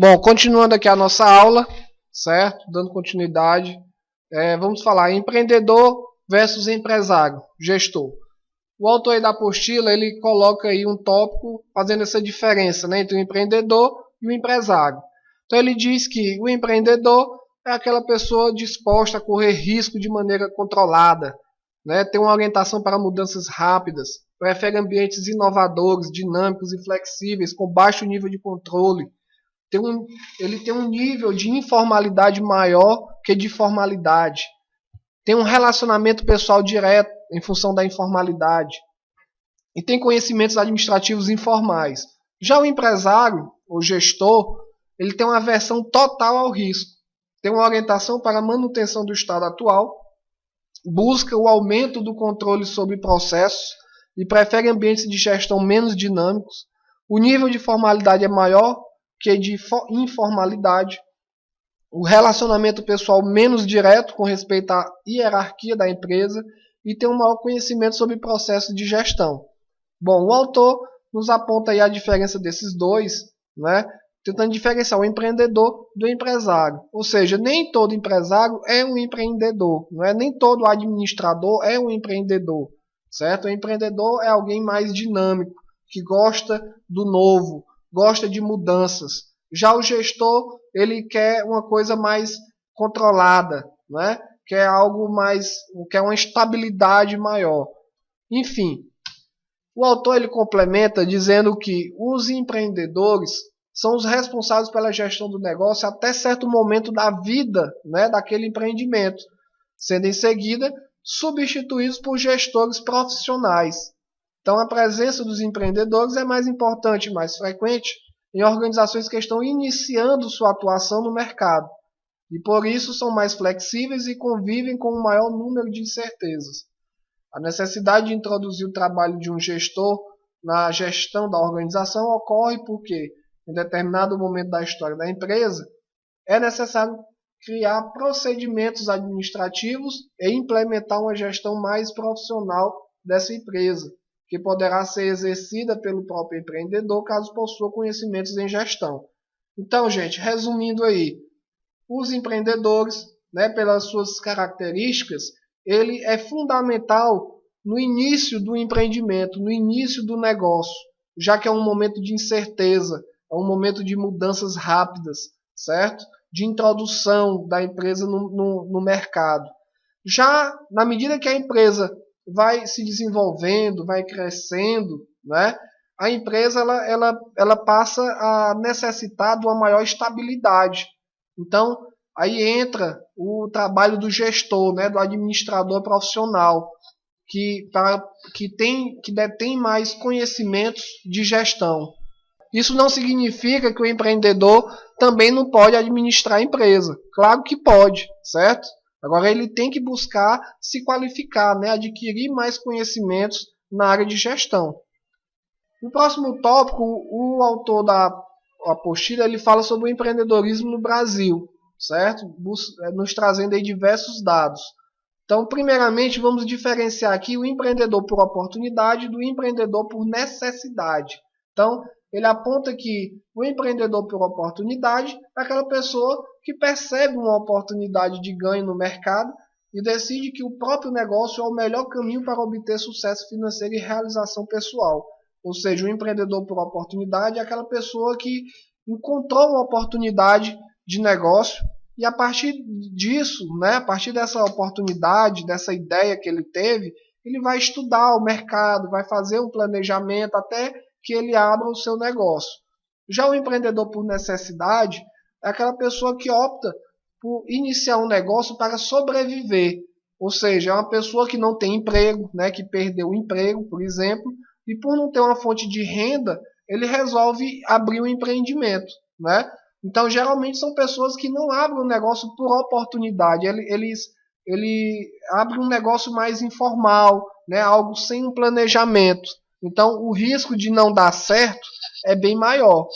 Bom, continuando aqui a nossa aula, certo? Dando continuidade, vamos falar empreendedor versus empresário, gestor. O autor aí da apostila, ele coloca aí um tópico fazendo essa diferença, né, entre o empreendedor e o empresário. Então ele diz que o empreendedor é aquela pessoa disposta a correr risco de maneira controlada, né, tem uma orientação para mudanças rápidas, prefere ambientes inovadores, dinâmicos e flexíveis, com baixo nível de controle. Ele tem um nível de informalidade maior que de formalidade. Tem um relacionamento pessoal direto em função da informalidade. E tem conhecimentos administrativos informais. Já o empresário, o gestor, ele tem uma aversão total ao risco. Tem uma orientação para a manutenção do estado atual, busca o aumento do controle sobre processos e prefere ambientes de gestão menos dinâmicos. O nível de formalidade é maior que de informalidade, o relacionamento pessoal menos direto com respeito à hierarquia da empresa e tem um maior conhecimento sobre processos de gestão. Bom, o autor nos aponta aí a diferença desses dois, né? Tentando diferenciar o empreendedor do empresário. Ou seja, nem todo empresário é um empreendedor, não é? Nem todo administrador é um empreendedor, certo? O empreendedor é alguém mais dinâmico, que gosta do novo, gosta de mudanças. Já o gestor, ele quer uma coisa mais controlada, né? Quer algo mais, quer uma estabilidade maior. Enfim, o autor ele complementa dizendo que os empreendedores são os responsáveis pela gestão do negócio até certo momento da vida, né, daquele empreendimento, sendo em seguida substituídos por gestores profissionais. Então a presença dos empreendedores é mais importante e mais frequente em organizações que estão iniciando sua atuação no mercado e por isso são mais flexíveis e convivem com um maior número de incertezas. A necessidade de introduzir o trabalho de um gestor na gestão da organização ocorre porque, em determinado momento da história da empresa, é necessário criar procedimentos administrativos e implementar uma gestão mais profissional dessa empresa, que poderá ser exercida pelo próprio empreendedor caso possua conhecimentos em gestão. Então, gente, resumindo aí, os empreendedores, né, pelas suas características, ele é fundamental no início do empreendimento, no início do negócio, já que é um momento de incerteza, é um momento de mudanças rápidas, certo? De introdução da empresa no mercado. Já na medida que a empresa vai se desenvolvendo, vai crescendo, né, a empresa ela passa a necessitar de uma maior estabilidade. Então, aí entra o trabalho do gestor, né, do administrador profissional, que detém mais conhecimentos de gestão. Isso não significa que o empreendedor também não pode administrar a empresa. Claro que pode, certo? Agora ele tem que buscar se qualificar, né, adquirir mais conhecimentos na área de gestão. No próximo tópico, o autor da apostila ele fala sobre o empreendedorismo no Brasil, certo? Nos trazendo aí diversos dados. Então, primeiramente, vamos diferenciar aqui o empreendedor por oportunidade do empreendedor por necessidade. Então, ele aponta que o empreendedor por oportunidade é aquela pessoa que percebe uma oportunidade de ganho no mercado e decide que o próprio negócio é o melhor caminho para obter sucesso financeiro e realização pessoal. Ou seja, o empreendedor por oportunidade é aquela pessoa que encontrou uma oportunidade de negócio e a partir disso, né, a partir dessa oportunidade, dessa ideia que ele teve, ele vai estudar o mercado, vai fazer um planejamento até que ele abra o seu negócio. Já o empreendedor por necessidade é aquela pessoa que opta por iniciar um negócio para sobreviver. Ou seja, é uma pessoa que não tem emprego, né, que perdeu o emprego, por exemplo, e por não ter uma fonte de renda, ele resolve abrir um empreendimento, né? Então, geralmente são pessoas que não abrem um negócio por oportunidade, ele abre um negócio mais informal, né? Algo sem um planejamento. Então, o risco de não dar certo é bem maior,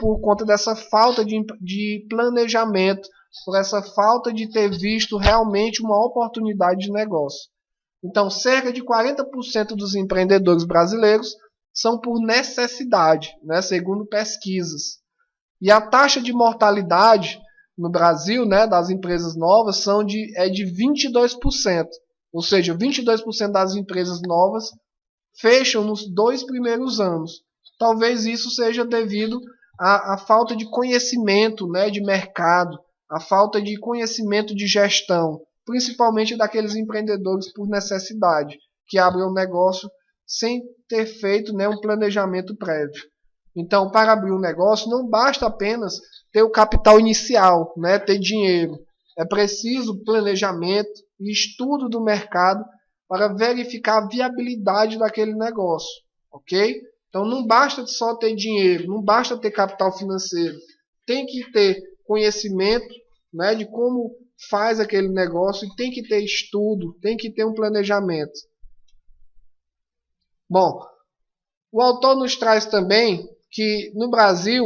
por conta dessa falta de planejamento, por essa falta de ter visto realmente uma oportunidade de negócio. Então, cerca de 40% dos empreendedores brasileiros são por necessidade, né, segundo pesquisas. E a taxa de mortalidade no Brasil, né, das empresas novas é de 22%. Ou seja, 22% das empresas novas fecham nos 2 primeiros anos. Talvez isso seja devido à falta de conhecimento, né, de mercado, à falta de conhecimento de gestão, principalmente daqueles empreendedores por necessidade, que abrem um negócio sem ter feito, né, um planejamento prévio. Então, para abrir um negócio, não basta apenas ter o capital inicial, né, ter dinheiro. É preciso planejamento e estudo do mercado para verificar a viabilidade daquele negócio, ok? Então, não basta só ter dinheiro, não basta ter capital financeiro. Tem que ter conhecimento, né, de como faz aquele negócio e tem que ter estudo, tem que ter um planejamento. Bom, o autor nos traz também que no Brasil,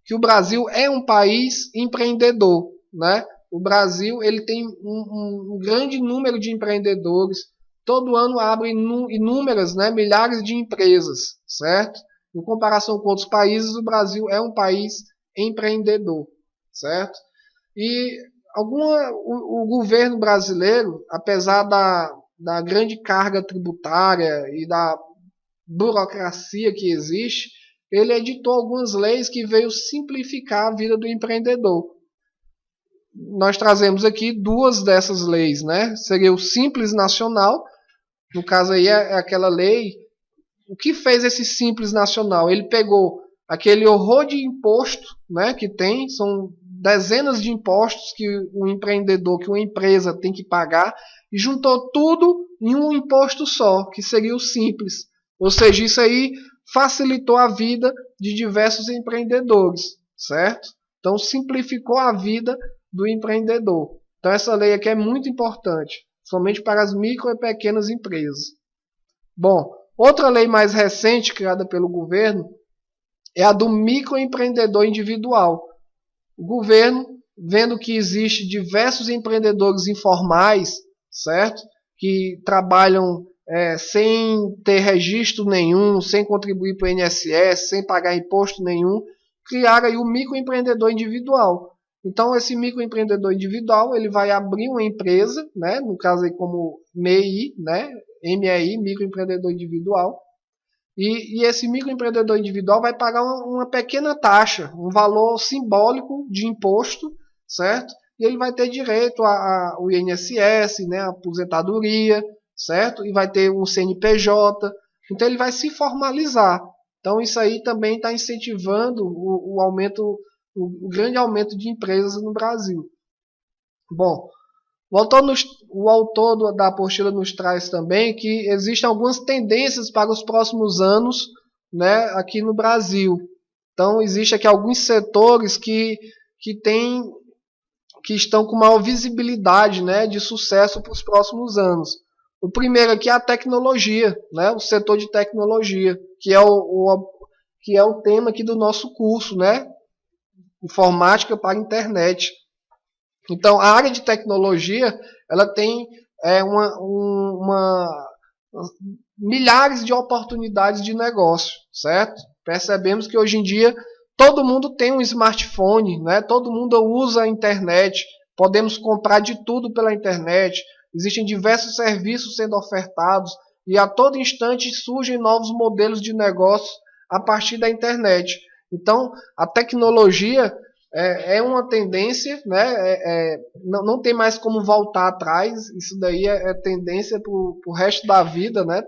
que o Brasil é um país empreendedor, né? O Brasil ele tem um grande número de empreendedores, todo ano abre inúmeras, né, milhares de empresas, certo? Em comparação com outros países, o Brasil é um país empreendedor, certo? E o governo brasileiro, apesar da grande carga tributária e da burocracia que existe, ele editou algumas leis que veio simplificar a vida do empreendedor. Nós trazemos aqui duas dessas leis, né? Seria o Simples Nacional, no caso aí é aquela lei. O que fez esse Simples Nacional? Ele pegou aquele horror de imposto, né, que tem, são dezenas de impostos que um empreendedor, que uma empresa tem que pagar, e juntou tudo em um imposto só, que seria o Simples. Ou seja, isso aí facilitou a vida de diversos empreendedores, certo? Então simplificou a vida do empreendedor. Então essa lei aqui é muito importante, somente para as micro e pequenas empresas. Bom, outra lei mais recente criada pelo governo é a do microempreendedor individual. O governo, vendo que existe diversos empreendedores informais, certo? Que trabalham sem ter registro nenhum, sem contribuir para o INSS, sem pagar imposto nenhum, criaram aí o microempreendedor individual. Então, esse microempreendedor individual ele vai abrir uma empresa, né? No caso aí como MEI, né? MEI, microempreendedor individual. E esse microempreendedor individual vai pagar uma pequena taxa, um valor simbólico de imposto, certo? E ele vai ter direito ao INSS, né, a aposentadoria, certo? E vai ter um CNPJ. Então ele vai se formalizar. Então isso aí também está incentivando o aumento, o grande aumento de empresas no Brasil. Bom, o autor da apostila nos traz também que existem algumas tendências para os próximos anos, né, aqui no Brasil. Então, existem aqui alguns setores que estão com maior visibilidade, né, de sucesso para os próximos anos. O primeiro aqui é a tecnologia, né, o setor de tecnologia, que é o tema aqui do nosso curso, né, Informática para a Internet. Então, a área de tecnologia, ela tem milhares de oportunidades de negócio, certo? Percebemos que hoje em dia todo mundo tem um smartphone, né? Todo mundo usa a internet, podemos comprar de tudo pela internet, existem diversos serviços sendo ofertados e a todo instante surgem novos modelos de negócio a partir da internet. Então, a tecnologia é uma tendência, né? Não tem mais como voltar atrás, isso daí é tendência para o resto da vida, né?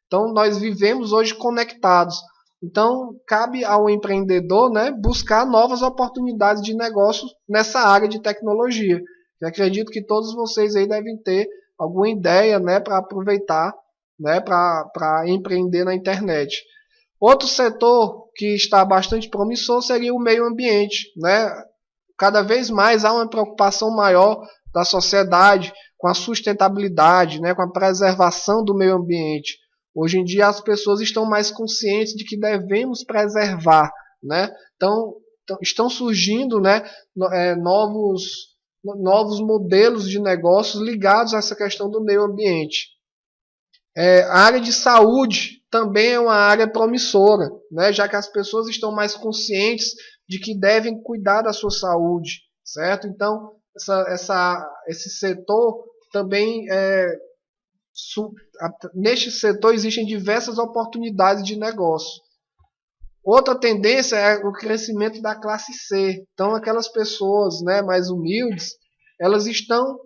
Então nós vivemos hoje conectados. Então cabe ao empreendedor, né, buscar novas oportunidades de negócio nessa área de tecnologia. Eu acredito que todos vocês aí devem ter alguma ideia, né, para aproveitar, né, para empreender na internet. Outro setor que está bastante promissor seria o meio ambiente, né? Cada vez mais há uma preocupação maior da sociedade com a sustentabilidade, né? Com a preservação do meio ambiente. Hoje em dia as pessoas estão mais conscientes de que devemos preservar, né? Então estão surgindo, né, novos modelos de negócios ligados a essa questão do meio ambiente. A área de saúde também é uma área promissora, né? Já que as pessoas estão mais conscientes de que devem cuidar da sua saúde, certo? Então, esse setor também neste setor existem diversas oportunidades de negócio. Outra tendência é o crescimento da classe C. Então, aquelas pessoas, né, mais humildes, elas estão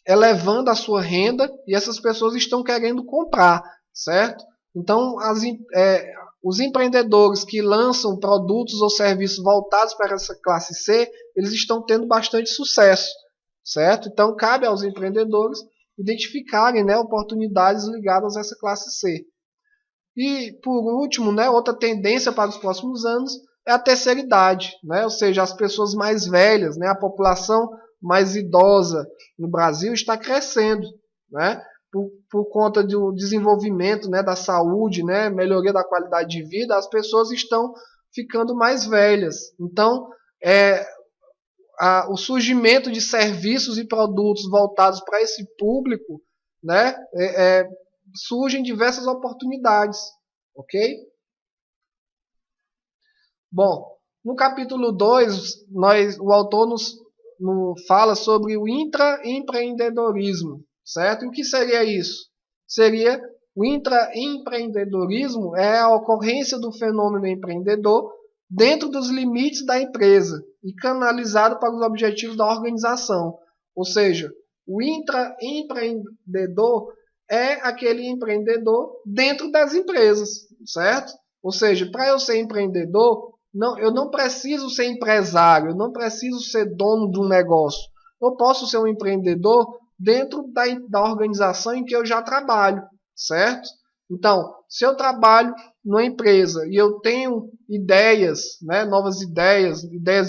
elevando a sua renda e essas pessoas estão querendo comprar, certo? Então, os empreendedores que lançam produtos ou serviços voltados para essa classe C, eles estão tendo bastante sucesso, certo? Então, cabe aos empreendedores identificarem, né, oportunidades ligadas a essa classe C. E, por último, né, outra tendência para os próximos anos é a terceira idade, né? Ou seja, as pessoas mais velhas, né, a população mais idosa no Brasil está crescendo, né? Por conta do desenvolvimento, né, da saúde, né, melhoria da qualidade de vida, as pessoas estão ficando mais velhas. Então, o surgimento de serviços e produtos voltados para esse público, né, surgem diversas oportunidades, ok? Bom, no capítulo 2, o autor nos fala sobre o intraempreendedorismo, certo? E o que seria isso? O intraempreendedorismo é a ocorrência do fenômeno empreendedor dentro dos limites da empresa e canalizado para os objetivos da organização. Ou seja, o intraempreendedor é aquele empreendedor dentro das empresas, certo? Ou seja, para eu ser empreendedor, eu não preciso ser empresário, eu não preciso ser dono de um negócio. Eu posso ser um empreendedor dentro da organização em que eu já trabalho, certo? Então, se eu trabalho numa empresa e eu tenho ideias, né, novas ideias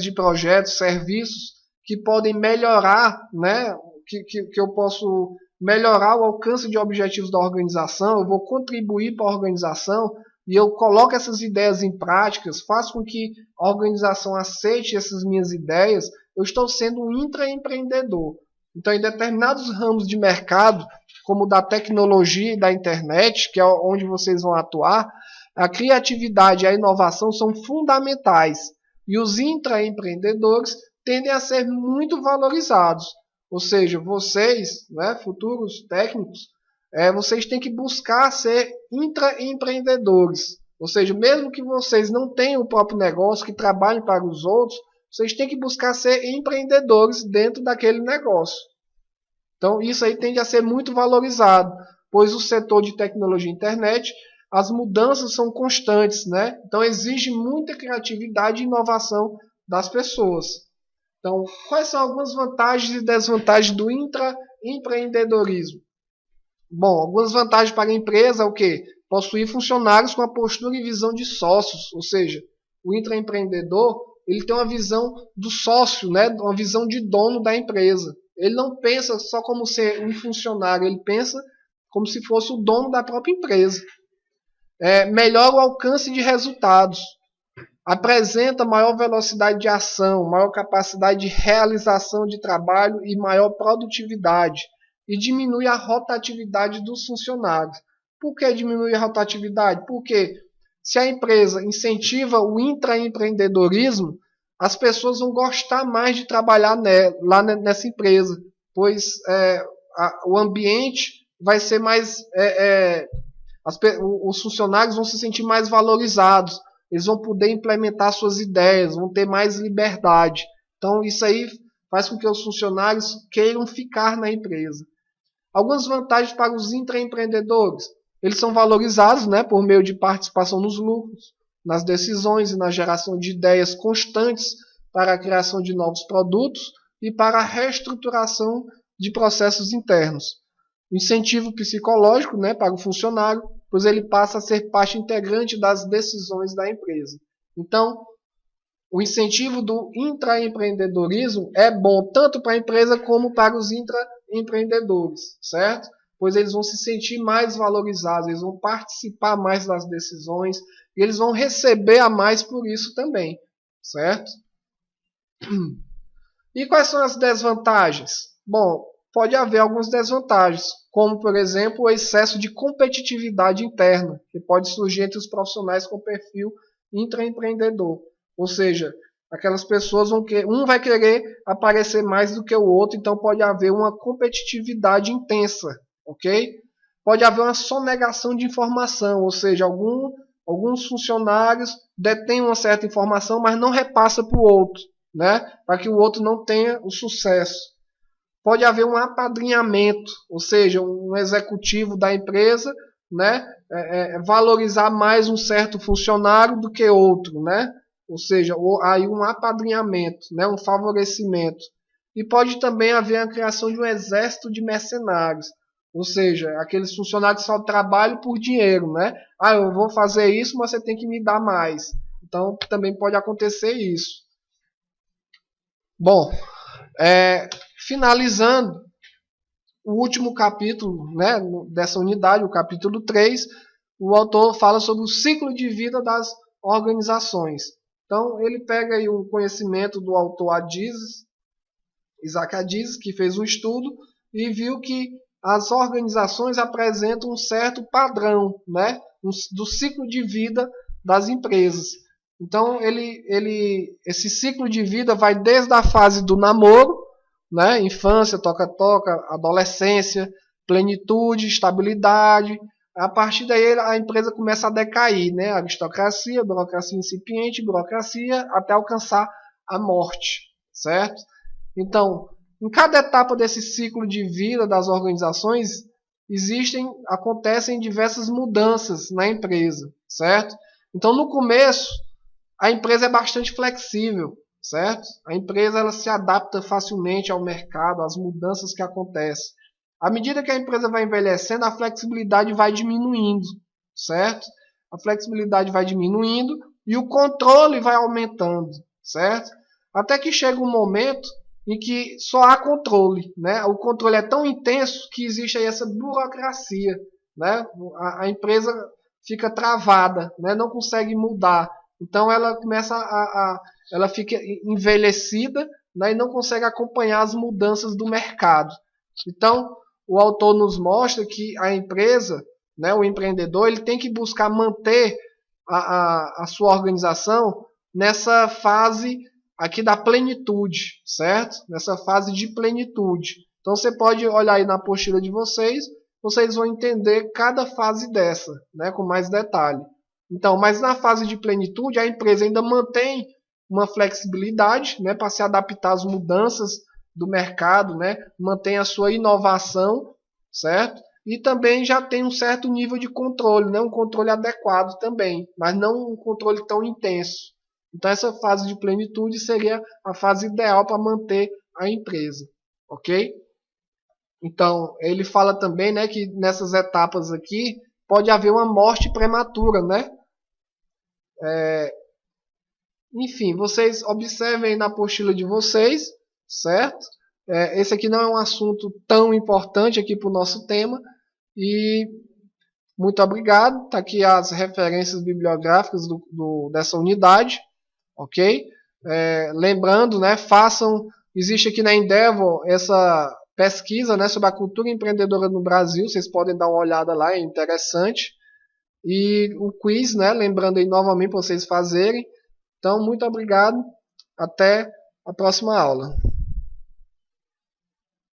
de projetos, serviços que podem melhorar, né, que eu posso melhorar o alcance de objetivos da organização, eu vou contribuir para a organização e eu coloco essas ideias em práticas, faço com que a organização aceite essas minhas ideias, eu estou sendo um intraempreendedor. Então, em determinados ramos de mercado, como o da tecnologia e da internet, que é onde vocês vão atuar, a criatividade e a inovação são fundamentais. E os intraempreendedores tendem a ser muito valorizados. Ou seja, vocês, né, futuros técnicos, vocês têm que buscar ser intraempreendedores. Ou seja, mesmo que vocês não tenham o próprio negócio, que trabalhem para os outros, vocês têm que buscar ser empreendedores dentro daquele negócio. Então, isso aí tende a ser muito valorizado, pois o setor de tecnologia e internet, as mudanças são constantes, né? Então, exige muita criatividade e inovação das pessoas. Então, quais são algumas vantagens e desvantagens do intraempreendedorismo? Bom, algumas vantagens para a empresa é o quê? Possuir funcionários com a postura e visão de sócios, ou seja, o intraempreendedor ele tem uma visão do sócio, né? Uma visão de dono da empresa. Ele não pensa só como ser um funcionário, ele pensa como se fosse o dono da própria empresa. Melhora o alcance de resultados. Apresenta maior velocidade de ação, maior capacidade de realização de trabalho e maior produtividade. E diminui a rotatividade dos funcionários. Por que diminui a rotatividade? Porque se a empresa incentiva o intraempreendedorismo, as pessoas vão gostar mais de trabalhar lá nessa empresa, pois o ambiente vai ser mais... os funcionários vão se sentir mais valorizados, eles vão poder implementar suas ideias, vão ter mais liberdade. Então isso aí faz com que os funcionários queiram ficar na empresa. Algumas vantagens para os intraempreendedores. Eles são valorizados, né, por meio de participação nos lucros, nas decisões e na geração de ideias constantes para a criação de novos produtos e para a reestruturação de processos internos. Incentivo psicológico, né, para o funcionário, pois ele passa a ser parte integrante das decisões da empresa. Então, o incentivo do intraempreendedorismo é bom tanto para a empresa como para os intraempreendedores, certo? Pois eles vão se sentir mais valorizados, eles vão participar mais das decisões e eles vão receber a mais por isso também, certo? E quais são as desvantagens? Bom, pode haver algumas desvantagens, como, por exemplo, o excesso de competitividade interna, que pode surgir entre os profissionais com perfil intraempreendedor. Ou seja, aquelas pessoas um vai querer aparecer mais do que o outro, então pode haver uma competitividade intensa, ok? Pode haver uma sonegação de informação, ou seja, alguns funcionários detêm uma certa informação, mas não repassa para o outro, né? Para que o outro não tenha o sucesso. Pode haver um apadrinhamento, ou seja, um executivo da empresa, né, valorizar mais um certo funcionário do que outro, né? Ou seja, aí um apadrinhamento, né, um favorecimento. E pode também haver a criação de um exército de mercenários, ou seja, aqueles funcionários que só trabalham por dinheiro, né? Ah, eu vou fazer isso, mas você tem que me dar mais. Então também pode acontecer isso. Bom, finalizando o último capítulo, né, dessa unidade, o capítulo 3, o autor fala sobre o ciclo de vida das organizações. Então, ele pega aí o conhecimento do autor Isaac Adizes, que fez um estudo e viu que as organizações apresentam um certo padrão, né, do ciclo de vida das empresas. Então, esse ciclo de vida vai desde a fase do namoro, né, infância, toca-toca, adolescência, plenitude, estabilidade. A partir daí a empresa começa a decair, né, aristocracia, burocracia incipiente, burocracia, até alcançar a morte, certo? Então, em cada etapa desse ciclo de vida das organizações, acontecem diversas mudanças na empresa, certo? Então, no começo, a empresa é bastante flexível, certo? A empresa ela se adapta facilmente ao mercado, às mudanças que acontecem. À medida que a empresa vai envelhecendo, a flexibilidade vai diminuindo, certo? A flexibilidade vai diminuindo e o controle vai aumentando, certo? Até que chega um momento em que só há controle, né? O controle é tão intenso que existe aí essa burocracia, né? A empresa fica travada, né? Não consegue mudar. Então ela começa ela fica envelhecida, né? E não consegue acompanhar as mudanças do mercado. Então o autor nos mostra que a empresa, né? O empreendedor, ele tem que buscar manter a sua organização nessa fase aqui da plenitude, certo? Nessa fase de plenitude. Então você pode olhar aí na apostila de vocês vão entender cada fase dessa, né, com mais detalhe. Então, mas na fase de plenitude, a empresa ainda mantém uma flexibilidade, né, para se adaptar às mudanças do mercado, né, mantém a sua inovação, certo? E também já tem um certo nível de controle, né, um controle adequado também, mas não um controle tão intenso. Então, essa fase de plenitude seria a fase ideal para manter a empresa, ok? Então, ele fala também, né, que nessas etapas aqui pode haver uma morte prematura, né? Enfim, vocês observem na apostila de vocês, certo? Esse aqui não é um assunto tão importante aqui para o nosso tema. E muito obrigado. Está aqui as referências bibliográficas dessa unidade, ok? Lembrando, né, existe aqui na Endeavor essa pesquisa, né, sobre a cultura empreendedora no Brasil. Vocês podem dar uma olhada lá, é interessante. E o quiz, né, lembrando aí novamente para vocês fazerem. Então, muito obrigado. Até a próxima aula.